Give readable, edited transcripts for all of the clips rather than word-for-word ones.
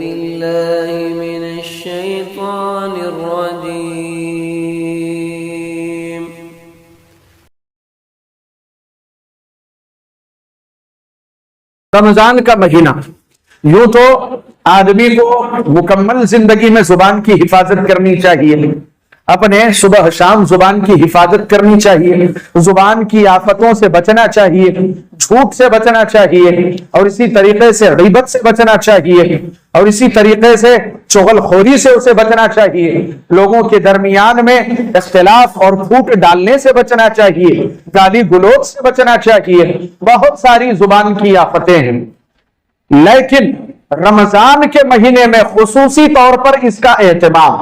بالله من الشيطان الرجيم رمضان کا مہینہ یوں تو آدمی کو مکمل زندگی میں زبان کی حفاظت کرنی چاہیے، اپنے صبح شام زبان کی حفاظت کرنی چاہیے، زبان کی آفتوں سے بچنا چاہیے، جھوٹ سے بچنا چاہیے، اور اسی طریقے سے غیبت سے بچنا چاہیے، اور اسی طریقے سے چغل خوری سے اسے بچنا چاہیے، لوگوں کے درمیان میں اختلاف اور پھوٹ ڈالنے سے بچنا چاہیے، گالی گلوچ سے بچنا چاہیے۔ بہت ساری زبان کی آفتیں ہیں، لیکن رمضان کے مہینے میں خصوصی طور پر اس کا اہتمام۔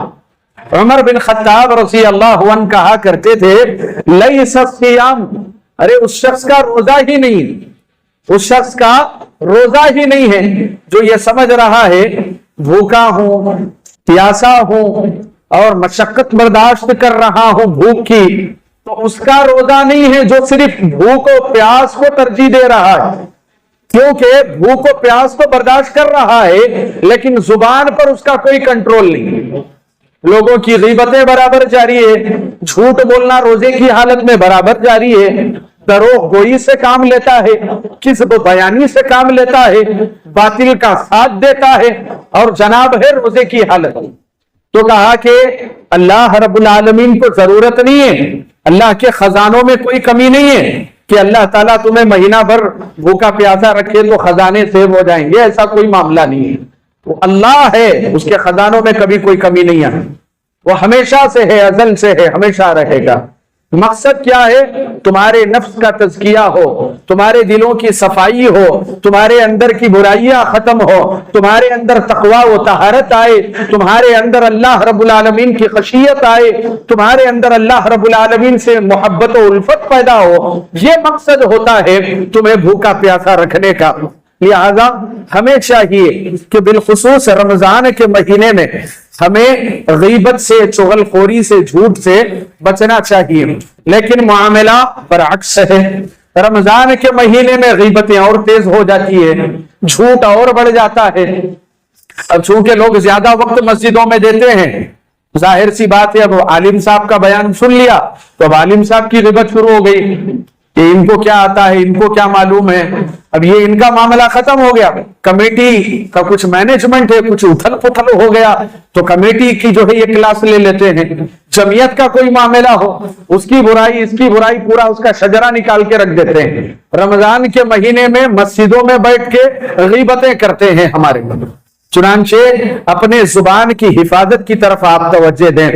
عمر بن خطاب رضی اللہ عنہ کہا کرتے تھے لیس الصیام، ارے اس شخص کا روزہ ہی نہیں، اس شخص کا روزہ ہی نہیں ہے جو یہ سمجھ رہا ہے بھوکا ہوں، پیاسا ہوں اور مشقت برداشت کر رہا ہوں بھوک کی، تو اس کا روزہ نہیں ہے جو صرف بھوک و پیاس کو ترجیح دے رہا ہے، کیونکہ بھوک و پیاس تو برداشت کر رہا ہے لیکن زبان پر اس کا کوئی کنٹرول نہیں۔ لوگوں کی غیبتیں برابر جاری ہے، جھوٹ بولنا روزے کی حالت میں برابر جاری ہے، دروغ گوئی سے کام لیتا ہے، کذب بیانی سے کام لیتا ہے، باطل کا ساتھ دیتا ہے، اور جناب ہے روزے کی حالت۔ تو کہا کہ اللہ رب العالمین کو ضرورت نہیں ہے، اللہ کے خزانوں میں کوئی کمی نہیں ہے کہ اللہ تعالیٰ تمہیں مہینہ بھر بھوکا پیاسا رکھے تو خزانے سیب ہو جائیں گے، ایسا کوئی معاملہ نہیں ہے۔ وہ اللہ ہے، اس کے خزانوں میں کبھی کوئی کمی نہیں ہے، وہ ہمیشہ سے ہے، ازل سے ہے، ہمیشہ رہے گا۔ مقصد کیا ہے؟ تمہارے نفس کا تزکیہ ہو، تمہارے دلوں کی صفائی ہو، تمہارے اندر کی برائیاں ختم ہو، تمہارے اندر تقویٰ و طہارت آئے، تمہارے اندر اللہ رب العالمین کی خشیت آئے، تمہارے اندر اللہ رب العالمین سے محبت و الفت پیدا ہو، یہ مقصد ہوتا ہے تمہیں بھوکا پیاسا رکھنے کا۔ لہذا ہمیں چاہیے کہ بالخصوص رمضان کے مہینے میں ہمیں غیبت سے، چغل خوری سے، جھوٹ سے بچنا چاہیے، لیکن معاملہ برعکس ہے۔ رمضان کے مہینے میں غیبتیں اور تیز ہو جاتی ہے، جھوٹ اور بڑھ جاتا ہے۔ اب چونکہ لوگ زیادہ وقت مسجدوں میں دیتے ہیں، ظاہر سی بات ہے اب عالم صاحب کا بیان سن لیا تو اب عالم صاحب کی غیبت شروع ہو گئی کہ ان کو کیا آتا ہے، ان کو کیا معلوم ہے۔ اب یہ ان کا معاملہ ختم ہو گیا، کمیٹی کا کچھ مینجمنٹ ہے، کچھ اتھل پتھل ہو گیا تو کمیٹی کی جو ہے یہ کلاس لے لیتے ہیں۔ جمعیت کا کوئی معاملہ ہو، اس کی برائی اس کی برائی، پورا اس کا شجرہ نکال کے رکھ دیتے ہیں۔ رمضان کے مہینے میں مسجدوں میں بیٹھ کے غیبتیں کرتے ہیں ہمارے لوگ۔ چنانچہ اپنے زبان کی حفاظت کی طرف آپ توجہ دیں۔